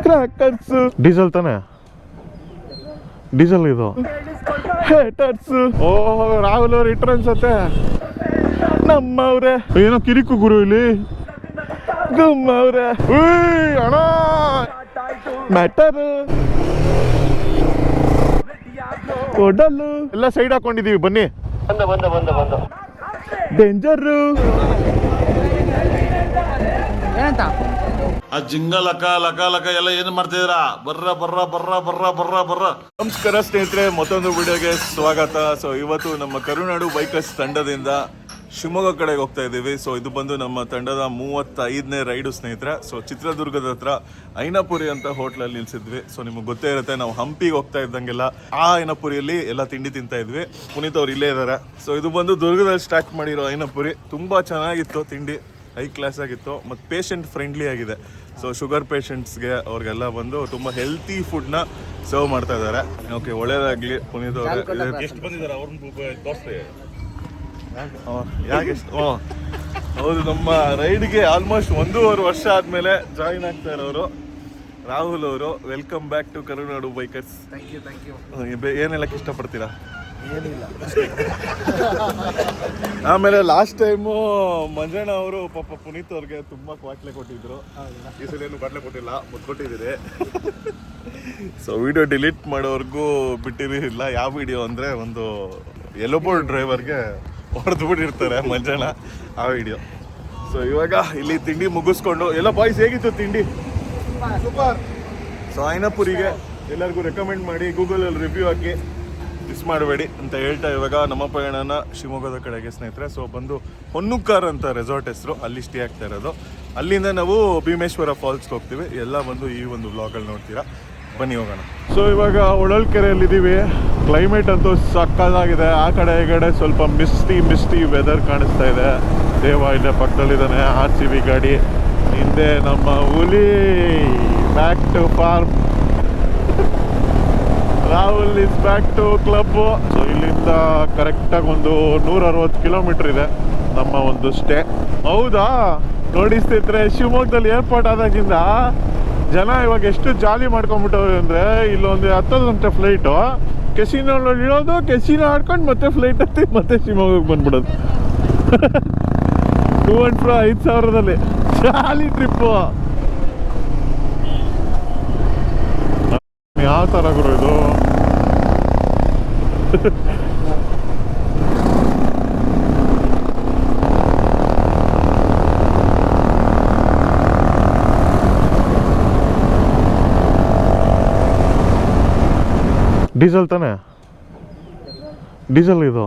Crackers diesel ತಾನೆ, diesel ಇದು. Haters. ಓ ರಾಹುಲ್ ಅವ್ರು ಇಟ್ರ ಅನ್ಸತ್ತೆ ನಮ್ಮವ್ರೆ. ಏನೋ ಕಿರಿಕು ಗುರು ಇಲ್ಲಿ ಗುಮ್ಮವ್ರೆ. ಅಣ್ಣ ಮ್ಯಾಟರ್ ಕೊಡಲು ಎಲ್ಲ ಸೈಡ್ ಹಾಕೊಂಡಿದೀವಿ ಬನ್ನಿ. ಡೇಂಜರ್ ಏನಂತ ಆ ಜಿಂಗ ಲಕ ಲಕ ಲಕ ಎಲ್ಲ ಏನ್ ಮಾಡ್ತಿದ್ದೀರಾ? ಬರ್ರ ಬರ್ರ ಬರ್ರ ಬರ್ರ ಬರ್ರ ಬರ್ರ. ನಮಸ್ಕಾರ ಸ್ನೇಹಿತರೆ, ಮತ್ತೊಂದು ವಿಡಿಯೋಗೆ ಸ್ವಾಗತ. ಸೊ ಇವತ್ತು ನಮ್ಮ ಕರುನಾಡು ಬೈಕರ್ಸ್ ತಂಡದಿಂದ ಶಿವಮೊಗ್ಗ ಕಡೆಗೆ ಹೋಗ್ತಾ ಇದ್ದೀವಿ. ಸೊ ಇದು ಬಂದು ನಮ್ಮ ತಂಡದ 35ನೇ ರೈಡು ಸ್ನೇಹಿತರೆ. ಸೊ ಚಿತ್ರದುರ್ಗದ ಹತ್ರ ಐನಪುರಿ ಅಂತ ಹೋಟ್ಲಲ್ಲಿ ನಿಲ್ಸಿದ್ವಿ. ಸೊ ನಿಮಗೆ ಗೊತ್ತೇ ಇರುತ್ತೆ, ನಾವು ಹಂಪಿಗೆ ಹೋಗ್ತಾ ಇದ್ದಂಗೆಲ್ಲ ಆ ಐನಪುರಿಯಲ್ಲಿ ಎಲ್ಲ ತಿಂಡಿ ತಿಂತಾ ಇದ್ವಿ. ಪುನೀತ್ ಅವ್ರು ಇಲ್ಲೇ ಇದ್ದಾರೆ. ಸೊ ಇದು ಬಂದು ದುರ್ಗದಲ್ಲಿ ಸ್ಟಾರ್ಟ್ ಮಾಡಿರೋ ಐನಪುರಿ. ತುಂಬ ಚೆನ್ನಾಗಿತ್ತು ತಿಂಡಿ, ಹೈ ಕ್ಲಾಸ್ ಆಗಿತ್ತು ಮತ್ತು ಪೇಷಂಟ್ ಫ್ರೆಂಡ್ಲಿ ಆಗಿದೆ. ಸೊ ಶುಗರ್ ಪೇಷಂಟ್ಸ್ಗೆ ಅವ್ರಿಗೆಲ್ಲ ಬಂದು ತುಂಬ ಹೆಲ್ತಿ ಫುಡ್ನ ಸರ್ವ್ ಮಾಡ್ತಾ ಇದ್ದಾರೆ. ಓಕೆ, ಒಳ್ಳೇದಾಗಲಿ ಪುನೀತ್ ಅವ್ರಿಗೆ. ಎಷ್ಟು ಬಂದಿದ್ದಾರೆ ಅವ್ರನ್ನ ತೋರಿಸ್ರಿ. ಯಾಕೆ ಹೌದು, ನಮ್ಮ ರೈಡ್ಗೆ ಆಲ್ಮೋಸ್ಟ್ 1.5 ವರ್ಷ ಆದಮೇಲೆ ಜಾಯಿನ್ ಆಗ್ತಾ ಇರೋರು ರಾಹುಲ್ ಅವರು. Welcome back to Karunadu bikers. ಏನೆಲ್ಲ ಇಷ್ಟಪಡ್ತೀರಾ? ಏನಿಲ್ಲ. ಆಮೇಲೆ ಲಾಸ್ಟ್ ಟೈಮು ಮಂಜಣ್ಣ ಅವರು ಪಾಪ ಪುನೀತ್ ಅವ್ರಿಗೆ ತುಂಬ ಕ್ವಾಟ್ಲೆ ಕೊಟ್ಟಿದ್ರು. ಈ ಸಲ ಏನು ಕ್ವಾಟ್ಲೆ ಕೊಟ್ಟಿಲ್ಲ, ಮುದ್ದು ಕೊಟ್ಟಿದ್ದೀರಿ. ಸೊ ವಿಡಿಯೋ ಡಿಲೀಟ್ ಮಾಡೋರ್ಗೂ ಬಿಟ್ಟಿರಲಿಲ್ಲ. ಯಾವ ವಿಡಿಯೋ ಅಂದರೆ ಒಂದು ಯೆಲ್ಲೋ ಬೋರ್ಡ್ ಡ್ರೈವರ್ಗೆ ಹೊಡೆದು ಬಿಟ್ಟಿರ್ತಾರೆ ಮಂಜಣ್ಣ, ಆ ವಿಡಿಯೋ. ಸೊ ಇವಾಗ ಇಲ್ಲಿ ತಿಂಡಿ ಮುಗಿಸ್ಕೊಂಡು ಎಲ್ಲ ಬಾಯ್ಸ್ ಹೇಗಿತ್ತು ತಿಂಡಿ? ಸೂಪರ್. ಸೊ ಐನಪುರಿಗೆ ಎಲ್ಲರಿಗೂ ರೆಕಮೆಂಡ್ ಮಾಡಿ, ಗೂಗಲಲ್ಲಿ ರಿವ್ಯೂ ಹಾಕಿ ಮಿಸ್ ಮಾಡಬೇಡಿ ಅಂತ ಹೇಳ್ತಾ ಇವಾಗ ನಮ್ಮ ಪಯಣನ ಶಿವಮೊಗ್ಗದ ಕಡೆಗೆ ಸ್ನೇಹಿತರೆ. ಸೊ ಬಂದು ಹೊನ್ನುಕ್ಕಾರ್ ಅಂತ ರೆಸಾರ್ಟ್ ಹೆಸರು, ಅಲ್ಲಿ ಸ್ಟೇ ಆಗ್ತಾ ಇರೋದು. ಅಲ್ಲಿಂದ ನಾವು ಭೀಮೇಶ್ವರ ಫಾಲ್ಸ್ಗೆ ಹೋಗ್ತೀವಿ. ಎಲ್ಲ ಬಂದು ಈ ಒಂದು ವ್ಲಾಗಲ್ಲಿ ನೋಡ್ತೀರಾ, ಬನ್ನಿ ಹೋಗೋಣ. ಸೊ ಇವಾಗ ಹೊಳಲ್ಕೆರೆಯಲ್ಲಿದ್ದೀವಿ. ಕ್ಲೈಮೇಟ್ ಅಂತೂ ಸಕ್ಕತ್ತಾಗಿದೆ. ಆ ಕಡೆ ಈ ಕಡೆ ಸ್ವಲ್ಪ ಮಿಸ್ಟಿ ವೆದರ್ ಕಾಣಿಸ್ತಾ ಇದೆ. ದೇವ ಇಲ್ಲೇ ಪಕ್ಕದಲ್ಲಿದ್ದಾನೆ, RCB ಗಾಡಿ ಹಿಂದೆ. ನಮ್ಮ ಹುಲಿ back to form. Rahul is back to club. So ಇಲ್ಲಿಂದ ಕರೆಕ್ಟಾಗಿ ಒಂದು 160 ಕಿಲೋಮೀಟರ್ ಇದೆ ನಮ್ಮ ಒಂದು ಸ್ಟೇ. ಹೌದಾ, ನೋಡಿ ಸ್ನೇಹಿತರೆ, ಶಿವಮೊಗ್ಗದಲ್ಲಿ ಏರ್ಪೋರ್ಟ್ ಆದಾಗಿಂದ ಜನ ಇವಾಗ ಎಷ್ಟು ಜಾಲಿ ಮಾಡ್ಕೊಂಡ್ಬಿಟ್ಟವ್ರೆ ಅಂದರೆ, ಇಲ್ಲೊಂದು 10 ಗಂಟೆ ಫ್ಲೈಟು, ಕೆಸಿನೋಲ್ಲಿ ಇಳೋದು, ಕೆಸಿನೋ ಆಡ್ಕೊಂಡು ಮತ್ತೆ ಫ್ಲೈಟ್ ಹತ್ತಿ ಮತ್ತೆ ಶಿವಮೊಗ್ಗಕ್ಕೆ ಬಂದ್ಬಿಡೋದು. 2 and 4 5,000ದಲ್ಲಿ ಜಾಲಿ ಟ್ರಿಪ್ಪು. ಯಾವ ಥರ ಗುರು ಇದು? ಡೀಸೆಲ್ ತಾನೆ, ಡೀಸೆಲ್ ಇದು.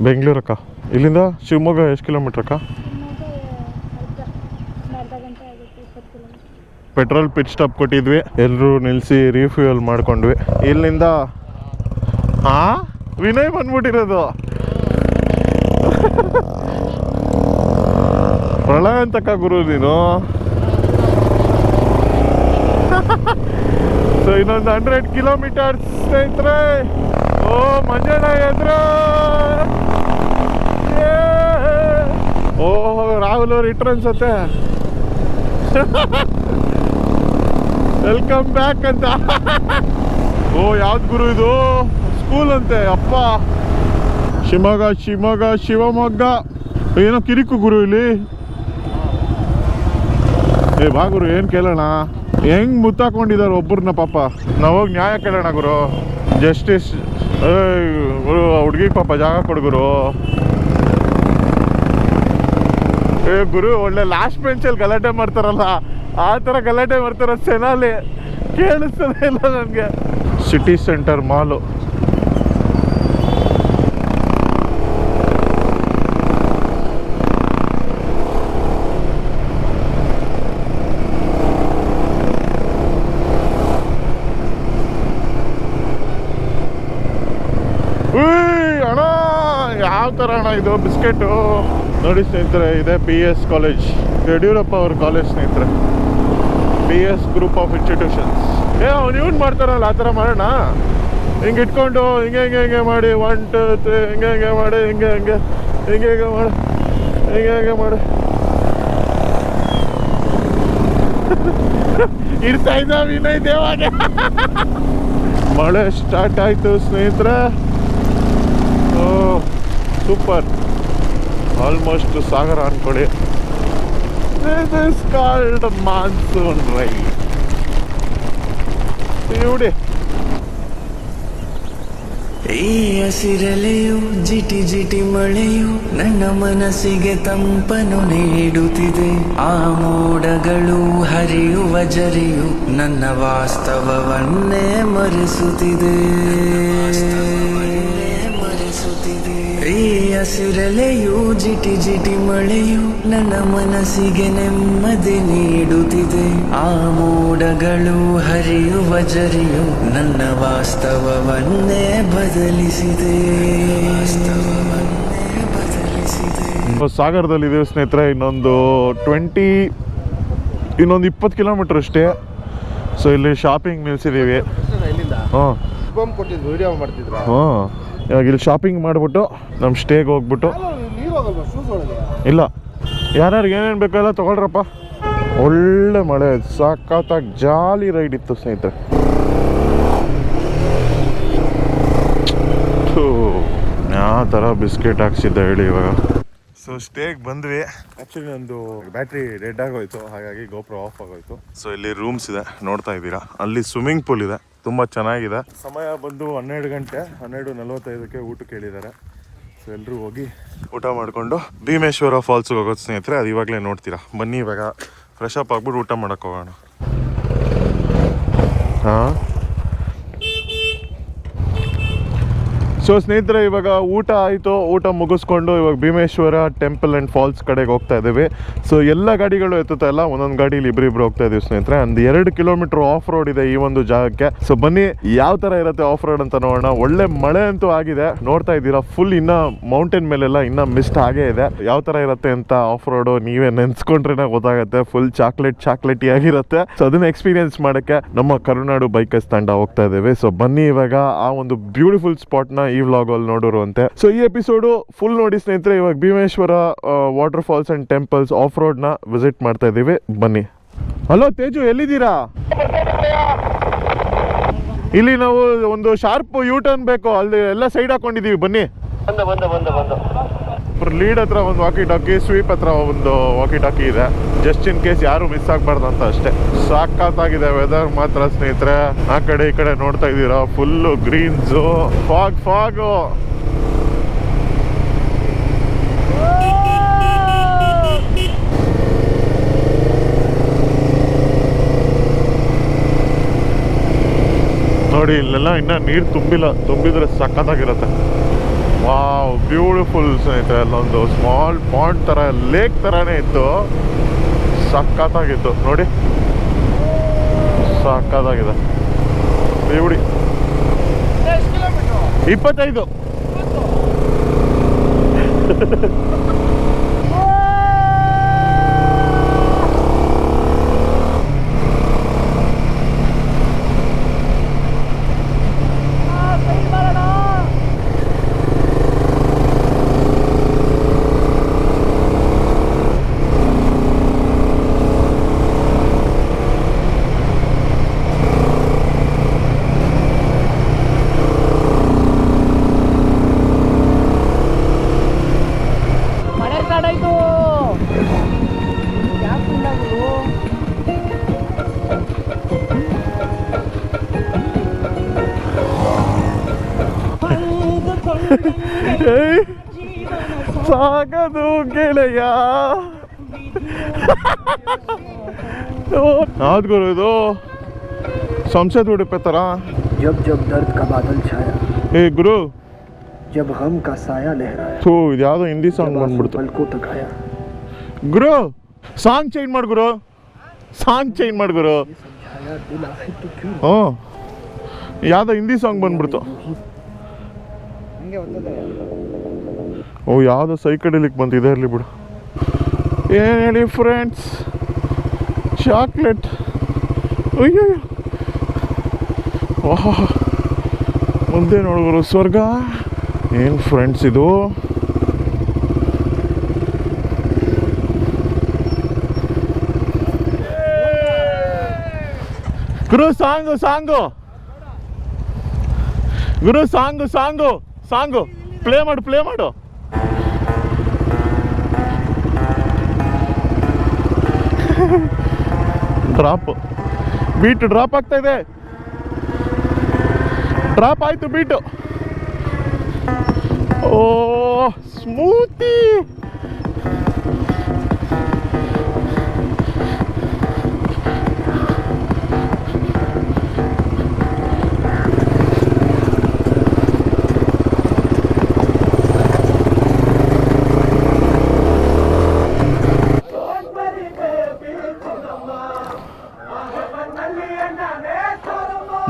ಬೆಂಗಳೂರಕ್ಕ ಇಲ್ಲಿಂದ ಶಿವಮೊಗ್ಗ ಎಷ್ಟು ಕಿಲೋಮೀಟ್ರ್ ಅಕ್ಕ? ಪೆಟ್ರೋಲ್ ಪಿಟ್ ಸ್ಟಾಪ್ ಕೊಟ್ಟಿದ್ವಿ, ಎಲ್ಲರೂ ನಿಲ್ಲಿಸಿ ರೀಫ್ಯೂಯಲ್ ಮಾಡ್ಕೊಂಡ್ವಿ. ಇಲ್ಲಿಂದ ವಿನಯ್ ಬಂದ್ಬಿಟ್ಟಿರೋದು. ಪ್ರಳಯ ಅಂತಕ್ಕ ಗುರು ನೀನು. ಸೊ ಇನ್ನೊಂದು 100 ಕಿಲೋಮೀಟರ್ಸ್ ಸ್ನೇಹಿತರೆ. ಓ ಮಂಜಣ್ಣ ಎದ್ರು. ಓ ರಾಹುಲ್ ಅವ್ರು ಇಟ್ರ ಅನ್ಸತ್ತೆ ವೆಲ್ಕಮ್ ಬ್ಯಾಕ್ ಅಂತ. ಓ ಯಾವ್ದು ಗುರು ಇದು? ಸ್ಕೂಲ್ ಅಂತೆ. ಅಪ್ಪ ಶಿವಮೊಗ್ಗ ಏನೋ ಕಿರಿಕು ಗುರು ಇಲ್ಲಿ. ಬಾ ಗುರು, ಏನು ಕೇಳೋಣ? ಹೆಂಗ್ ಮುತ್ತಾಕೊಂಡಿದ್ದಾರೆ ಒಬ್ಬರನ್ನ ಪಾಪ. ನಾವೋಗಿ ನ್ಯಾಯ ಕೇಳೋಣ ಗುರು, ಜಸ್ಟಿಸ್. ಗುರು ಹುಡುಗಿಗೆ ಪಾಪ ಜಾಗ ಕೊಡು ಗುರು. ಗುರು ಒಳ್ಳೆ ಲಾಸ್ಟ್ ಬೆಂಚಲ್ಲಿ ಗಲಾಟೆ ಮಾಡ್ತಾರಲ್ಲ, ಆ ಥರ ಗಲಾಟೆ ಮಾಡ್ತಾರ ಸೆನಾಲಿ. ಕೇಳಿಸ್ತದೆ ಇಲ್ಲ ನನಗೆ. ಸಿಟಿ ಸೆಂಟರ್ ಮಾಲು. ಅಣ್ಣ ಯಾವ ಥರ ಅಣ್ಣ ಇದು ಬಿಸ್ಕೆಟು? ನೋಡಿ ಸ್ನೇಹಿತರೆ, ಇದೆ PS ಕಾಲೇಜ್, ಯಡಿಯೂರಪ್ಪ ಅವ್ರ ಕಾಲೇಜ್ ಸ್ನೇಹಿತರೆ. PS group of institutions. ಅವ್ನು ಇವ್ನು ಮಾಡ್ತಾರಲ್ಲ ಆ ಥರ ಮಾಡೋಣ. ಹಿಂಗೆ ಇಟ್ಕೊಂಡು ಹಿಂಗೆ ಮಾಡಿ 1 2 3 ಹಿಂಗೆ ಮಾಡಿ ಹಿಂಗೆ ಮಾಡಿ ಇಡ್ತಾ ಇದ್ದ ವಿನಯ್ ದೇವಾಗೆ. ಮಳೆ ಸ್ಟಾರ್ಟ್ ಆಯ್ತು ಸ್ನೇಹಿತರೆ. ಓ ಸೂಪರ್, ಆಲ್ಮೋಸ್ಟ್ ಸಾಗರ ಅನ್ಕೊಳ್ಳಿ. This is called monsoon ride. ನೋಡಿ ಈ ಹಸಿರಲೆಯು ಜಿಟಿ ಜಿಟಿ ಮಳೆಯು ನನ್ನ ಮನಸ್ಸಿಗೆ ತಂಪನು ನೀಡುತ್ತಿದೆ. ಆ ಮೋಡಗಳು ಹರಿಯುವ ಜರಿಯು ನನ್ನ ವಾಸ್ತವವನ್ನೇ ಮರೆಸುತ್ತಿದೆ. ಈ ಹಸಿರಲೆಯು ಜಿಟಿ ಜಿಟಿ ಮಳೆಯು ನನ್ನ ಮನಸ್ಸಿಗೆ ನೆಮ್ಮದಿ ನೀಡುತ್ತಿದೆ. ಆ ಮೋಡಗಳು ಹರಿಯುವ ಜರಿಯು ನನ್ನ ವಾಸ್ತವವನ್ನೇ ಬದಲಿಸಿದೆ. ಸಾಗರದಲ್ಲಿ ಇದೀವಿ ಸ್ನೇಹಿತರೆ. ಇನ್ನೊಂದು 20 ಕಿಲೋಮೀಟರ್ ಅಷ್ಟೇ. ಸೊ ಇಲ್ಲಿ ಶಾಪಿಂಗ್ ನಿಲ್ಸಿದ್ದೀವಿ. ಹಾಂ ಕೊಟ್ಟಿದ್ದು ವಿಡಿಯೋ ಮಾಡ್ತಿದ್ರ. ಹಾಂ, ಇವಾಗ ಇಲ್ಲಿ ಶಾಪಿಂಗ್ ಮಾಡಿಬಿಟ್ಟು ನಮ್ಮ ಸ್ಟೇಗೆ ಹೋಗ್ಬಿಟ್ಟು, ಇಲ್ಲ ಯಾರ್ಯಾರಿಗೆ ಏನೇನು ಬೇಕೆಲ್ಲ ತೊಗೊಳ್ರಪ್ಪ. ಒಳ್ಳೆ ಮಳೆ, ಸಖತ್ತಾಗಿ ಜಾಲಿ ರೈಡ್ ಇತ್ತು ಸ್ನೇಹಿತರೆ. ಯಾವ ಥರ ಬಿಸ್ಕೆಟ್ ಹಾಕ್ಸಿದ್ದೆ ಹೇಳಿ ಇವಾಗ. ಸೊ ಸ್ಟೇಗೆ ಬಂದ್ವಿ. ಆ್ಯಕ್ಚುಲಿ ನಂದು ಬ್ಯಾಟ್ರಿ ಡೆಡ್ ಆಗೋಯ್ತು, ಹಾಗಾಗಿ ಗೋಪ್ರೋ ಆಫ್ ಆಗೋಯ್ತು. ಸೊ ಇಲ್ಲಿ ರೂಮ್ಸ್ ಇದೆ, ನೋಡ್ತಾ ಇದ್ದೀರಾ. ಅಲ್ಲಿ ಸ್ವಿಮ್ಮಿಂಗ್ ಪೂಲ್ ಇದೆ, ತುಂಬ ಚೆನ್ನಾಗಿದೆ. ಸಮಯ ಬಂದು 12 ಗಂಟೆ, 12:45ಕ್ಕೆ ಊಟಕ್ಕೆ ಹೇಳಿದ್ದಾರೆ. ಸೊ ಎಲ್ಲರೂ ಹೋಗಿ ಊಟ ಮಾಡಿಕೊಂಡು ಭೀಮೇಶ್ವರ ಫಾಲ್ಸ್ಗೆ ಹೋಗೋದು ಸ್ನೇಹಿತರೆ. ಅದು ಇವಾಗಲೇ ನೋಡ್ತೀರಾ. ಬನ್ನಿ ಇವಾಗ ಫ್ರೆಶ್ ಅಪ್ ಆಗ್ಬಿಟ್ಟು ಊಟ ಮಾಡೋಕ್ಕೆ ಹೋಗೋಣ. ಹಾಂ, ಸೊ ಸ್ನೇಹಿತರೆ ಇವಾಗ ಊಟ ಆಯಿತು. ಊಟ ಮುಗಿಸ್ಕೊಂಡು ಇವಾಗ ಭೀಮೇಶ್ವರ ಟೆಂಪಲ್ ಆ್ಯಂಡ್ ಫಾಲ್ಸ್ ಕಡೆಗೆ ಹೋಗ್ತಾ ಇದ್ದೀವಿ. ಸೊ ಎಲ್ಲ ಗಾಡಿಗಳು ಎತ್ತುತ್ತಾ ಇಲ್ಲ, ಒಂದೊಂದು ಗಾಡೀಲಿ ಇಬ್ಬರಿಬ್ರು ಹೋಗ್ತಾ ಇದೀವಿ ಸ್ನೇಹಿತರೆ. ಒಂದು 2 ಕಿಲೋಮೀಟರ್ ಆಫ್ ರೋಡ್ ಇದೆ ಈ ಒಂದು ಜಾಗಕ್ಕೆ. ಸೊ ಬನ್ನಿ ಯಾವ ಥರ ಇರುತ್ತೆ ಆಫ್ ರೋಡ್ ಅಂತ ನೋಡೋಣ. ಒಳ್ಳೆ ಮಳೆ ಅಂತೂ ಆಗಿದೆ, ನೋಡ್ತಾ ಇದ್ದೀರಾ. ಫುಲ್ ಇನ್ನ ಮೌಂಟೇನ್ ಮೇಲೆಲ್ಲ ಇನ್ನ ಮಿಸ್ಟ್ ಆಗೇ ಇದೆ. ಯಾವ ಥರ ಇರುತ್ತೆ ಅಂತ ಆಫ್ ರೋಡು ನೀವೇ ನೆನ್ಸ್ಕೊಂಡ್ರೆ ಗೊತ್ತಾಗುತ್ತೆ. ಫುಲ್ ಚಾಕ್ಲೇಟಿ ಆಗಿರುತ್ತೆ. ಸೊ ಅದನ್ನ ಎಕ್ಸ್ಪೀರಿಯನ್ಸ್ ಮಾಡೋಕ್ಕೆ ನಮ್ಮ ಕರುನಾಡು ಬೈಕರ್ಸ್ ತಂಡ ಹೋಗ್ತಾ ಇದ್ದೇವೆ. ಸೊ ಬನ್ನಿ ಇವಾಗ ಆ ಒಂದು ಬ್ಯೂಟಿಫುಲ್ ಸ್ಪಾಟ್ನ ಈ ವ್ಲಾಗ್ ಅಲ್ಲಿ ನೋಡಿರುವಂತೆ. ಸೊ ಈ ಎಪಿಸೋಡು ಫುಲ್ ನೋಡಿ ಸ್ನೇಹಿತರೆ. ಇವಾಗ Bhimeshwara water falls and temples off road ನ ವಿಸಿಟ್ ಮಾಡ್ತಾ ಇದೀವಿ. ಬನ್ನಿ. ಹಲೋ ತೇಜು, ಎಲ್ಲಿದ್ದೀರಾ? ಇಲ್ಲಿ ನಾವು ಒಂದು ಶಾರ್ಪ್ ಯೂ ಟರ್ನ್ ಬೇಕು, ಅಲ್ಲಿ ಎಲ್ಲ ಸೈಡ್ ಹಾಕೊಂಡಿದೀವಿ. ಬನ್ನಿ. ಲೀಡ್ ಹತ್ರ ಒಂದು ವಾಕಿ ಟಾಕಿ, ಸ್ವೀಪ್ ಹತ್ರ ಒಂದು ವಾಕಿ ಟಾಕಿ ಇದೆ, ಜಸ್ಟ್ ಇನ್ ಕೇಸ್ ಯಾರು ಮಿಸ್ ಆಗ್ಬಾರ್ದು ಅಂತ ಅಷ್ಟೇ. ಸಾಕಾಗಿದೆ ವೆದರ್ ಮಾತ್ರ ಸ್ನೇಹಿತರೆ. ಆ ಕಡೆ ಈ ಕಡೆ ನೋಡ್ತಾ ಇದ್ದೀರಾ, ಫುಲ್ಲು ಗ್ರೀನ್ಸು, ಫಾಗು. ನೋಡಿ ಇಲ್ಲೆಲ್ಲ ಇನ್ನ ನೀರು ತುಂಬಿಲ್ಲ, ತುಂಬಿದ್ರೆ ಸಖತ್ತಾಗಿರುತ್ತೆ. ವಾವ್, ಬ್ಯೂಟಿಫುಲ್ ಸ್ನೇಹಿತರೆ. ಅಲ್ಲೊಂದು ಸ್ಮಾಲ್ ಪಾಂಡ್ ಥರ, ಲೇಕ್ ಥರನೇ ಇತ್ತು, ಸಖತ್ತಾಗಿತ್ತು ನೋಡಿ, ಸಖತ್ತಾಗಿದೆ. ನೋಡಿ 25. ಸಾಗದು ಗೆಳೆಯ. ಯಾವ್ದು ಗುರು ಇದು? ಸಂಸದ್ ಉಡುಪೆ ತರ. जब जब दर्द का बादल छाया, ಏ ಗುರು, जब गम का साया लहराया, ಥೂ, ಇದು ಯಾವುದೋ ಹಿಂದಿ ಸಾಂಗ್ ಬಂದ್ಬಿಡ್ತು. पलकों तक आया, ಗುರು ಸಾಂಗ್ ಚೇಂಜ್ ಮಾಡು ಗುರು, ಸಾಂಗ್ ಚೇಂಜ್ ಮಾಡು ಗುರು. समझाया दिल आखिर तो क्यों ಹ್ಞೂ, ಯಾವುದೋ ಹಿಂದಿ ಸಾಂಗ್ ಬಂದ್ಬಿಡ್ತು. ಓ, ಯಾವುದೋ ಸೈಕಡೆಲಿಕ್ ಬಂತಿದೆ, ಇರಲಿ ಬಿಡು. ಏನು ಹೇಳಿ ಫ್ರೆಂಡ್ಸ್, ಚಾಕ್ಲೇಟ್. ಅಯ್ಯೋ, ವಾಹ್, ಮುಂದೆ ನೋಡಿದ್ರು ಸ್ವರ್ಗ. ಏನು ಫ್ರೆಂಡ್ಸ್ ಇದು? ಗುರು ಸಾಂಗು ಸಾಂಗು ಗುರು ಸಾಂಗು ಸಾಂಗು ಸಾಂಗು ಪ್ಲೇ ಮಾಡು ಡ್ರಾಪ್ ಬೀಟ್ ಡ್ರಾಪ್ ಆಗ್ತಾ ಇದೆ ಡ್ರಾಪ್ ಆಯ್ತು ಬೀಟು ಓ ಸ್ಮೂತಿ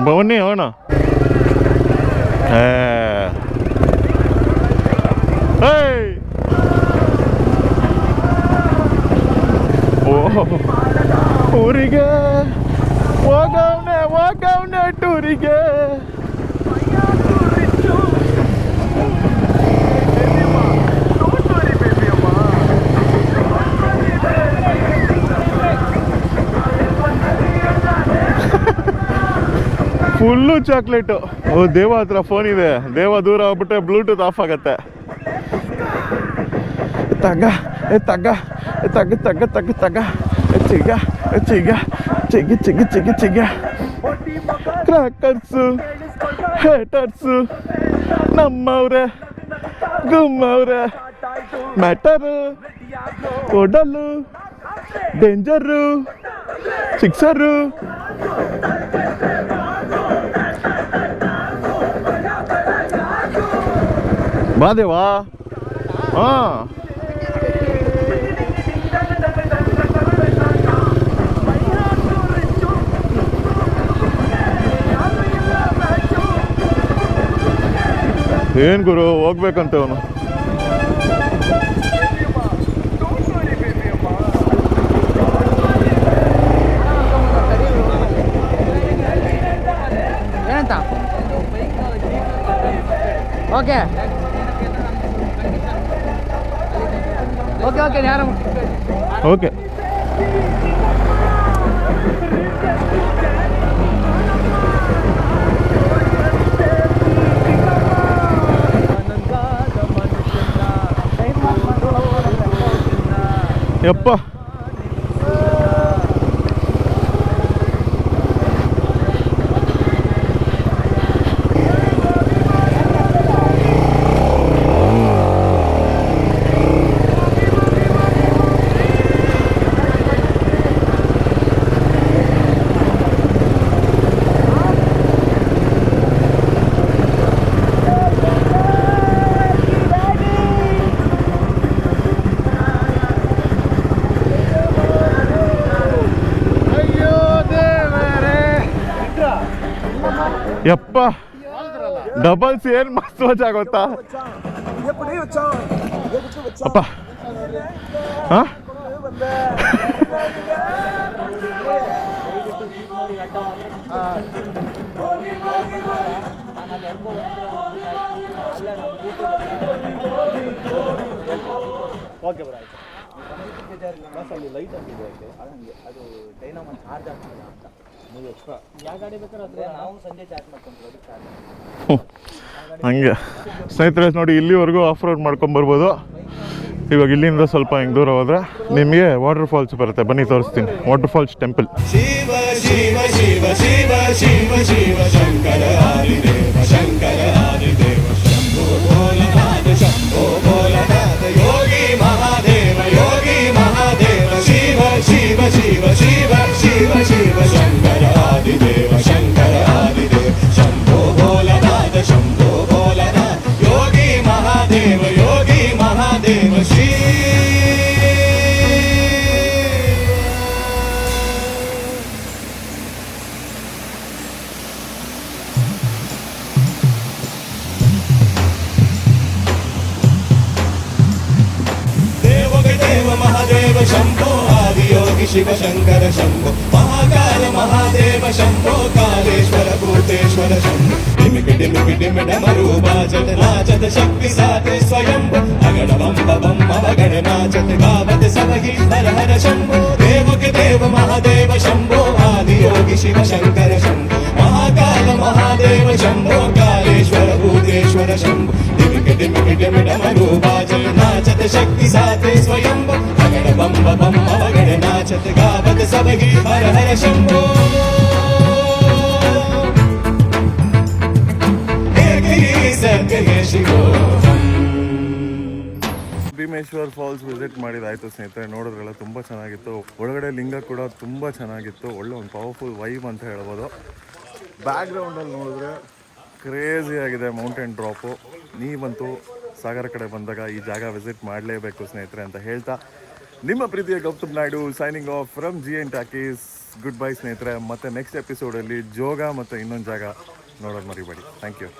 ಬನ್ನಿ ಹೋಗೋಣ ಊರಿಗೆ ಹೋಗವ್ನೆ ಟೂರಿಗೆ ಫುಲ್ಲು ಚಾಕ್ಲೇಟು ಓ ದೇವ ಹತ್ರ ಫೋನ್ ಇದೆ ದೇವ ದೂರ ಹೋಗ್ಬಿಟ್ಟೆ ಬ್ಲೂಟೂತ್ ಆಫ್ ಆಗತ್ತೆ ತಗ್ಗ ಚಿಗ ಕ್ರಾಕರ್ಸು ಹೇಟರ್ಸು ನಮ್ಮವ್ರೆ ಗುಮ್ಮವ್ರೆ ಮ್ಯಾಟರು ಕೊಡಲು ಡೇಂಜರು ಸಿಕ್ಸರು ಬಾದೇವಾ ಹಾಂ ಏನು ಗುರು ಹೋಗ್ಬೇಕಂತ ಅವನು ಏನಂತ ಓಕೆ ಓಕೆ ಓಕೆ ಯಾರು ಓಕೆ ಯಪ್ಪ ಯಪ್ಪ ಡಬಲ್ಸ್ ಏನ್ ಮಸ್ತ್ ಮಜಾ ಗೊತ್ತಾ ಅಪ್ಪ ಹಾ ಓಕೆ ಬರ ಆಯ್ತು ಲೈಟ್ ಹಾಕಿದೆ ಅದು ಡೈನಾಮೋ ಚಾರ್ಜ್ ಆಗ್ತದೆ ಅಂತ ನೀವು ಎಕ್ಸ್ಟ್ರಾ ಯಾವ ಗಾಡಿ ಬೇಕಾದ್ರೆ ನಾವು ಸಂಜೆ ಚಾರ್ಜ್ ಮಾಡ್ಕೊಂತೀವಿ ಹಂಗೆ ಸ್ನೇಹಿತರೆ ನೋಡಿ ಇಲ್ಲಿವರೆಗೂ ಆಫ್ ರೋಡ್ ಮಾಡ್ಕೊಂಬರ್ಬೋದು. ಇವಾಗ ಇಲ್ಲಿಂದ ಸ್ವಲ್ಪ ಹಿಂಗೆ ದೂರ ಹೋದ್ರೆ ನಿಮಗೆ ವಾಟರ್ ಫಾಲ್ಸ್ ಬರುತ್ತೆ, ಬನ್ನಿ ತೋರಿಸ್ತೀನಿ. Waterfalls temple. Shiva Shiva Shiva Shiva Shiva Shiva Shankara Adideva Shankara Adideva Shambho Bholanatha Shambho Bholanatha Yogi Mahadeva Shiva Shiva Shiva Shiva Shiva Shiva Shankara Adideva Shankara Adideva Shambho Bholanatha Yogi Mahadeva Shri Mahadev Shambho Adiyogi Shiv Shankar Shambho Mahakal Mahadev Shambho Kaleshwar Bhuteshwar Shambho डिमिक डिमिक डिम डमरू बाजत नाचत शक्ति साते स्वयंभो अगण बम बम अवगण नाचत गावत सबहि हर हर शंभो देव के देव महादेव शंभो आदियोगी ಶಿವ ಶಂಕರ ಶಂಭೋ ಮಹಾಕಾಲ ಮಹಾದೇವ ಶಂಭೋ ಕಾಲೇಶ್ವರ ಭೂತೇಶ್ವರ ಶಂಭೋ ಡಿಮಿಕಿ ಡಿಮಿಕಿ ಡಿಮಿ ಡಮರೂಪಾಚಲ ನಾಚತ ಶಕ್ತಿ ಸಾತೆ ಸ್ವಯಂಭೋ ಅಗಡ ಬಂಬ ಬಂಬ ವಗಡ ನಾಚತ ಗಾವತ ಸಬಗಿ ಹರ ಹರ ಶಂಭೋ ಹೇ ಗಿರಿ ಸತ್ಯ ಹೇ ಶಿವೋಹಂ. ಭೀಮೇಶ್ವರ್ ಫಾಲ್ಸ್ ವಿಸಿಟ್ ಮಾಡಿದಾಯ್ತು ಸ್ನೇಹಿತರೆ, ನೋಡಿದ್ರಲ್ಲ ತುಂಬ ಚೆನ್ನಾಗಿತ್ತು. ಒಳಗಡೆ ಲಿಂಗ ಕೂಡ ತುಂಬ ಚೆನ್ನಾಗಿತ್ತು, ಒಳ್ಳೆ ಒಂದು ಪವರ್ಫುಲ್ ವೈಬ್ ಅಂತ ಹೇಳ್ಬೋದು. ಬ್ಯಾಕ್ಗ್ರೌಂಡಲ್ಲಿ ನೋಡಿದ್ರೆ ಕ್ರೇಜಿ ಆಗಿದೆ ಮೌಂಟೇನ್ ಡ್ರಾಪು. ನೀವಂತೂ ಸಾಗರ ಕಡೆ ಬಂದಾಗ ಈ ಜಾಗ ವಿಸಿಟ್ ಮಾಡಲೇಬೇಕು ಸ್ನೇಹಿತರೆ ಅಂತ ಹೇಳ್ತಾ, ನಿಮ್ಮ ಪ್ರೀತಿಯ Gautam Naidu signing off from GN talkies. Good bye ಸ್ನೇಹಿತರೆ, ಮತ್ತೆ ನೆಕ್ಸ್ಟ್ ಎಪಿಸೋಡಲ್ಲಿ ಜೋಗ ಮತ್ತು ಇನ್ನೊಂದು ಜಾಗ ನೋಡೋದು ಮರಿಬೇಡಿ. Thank you.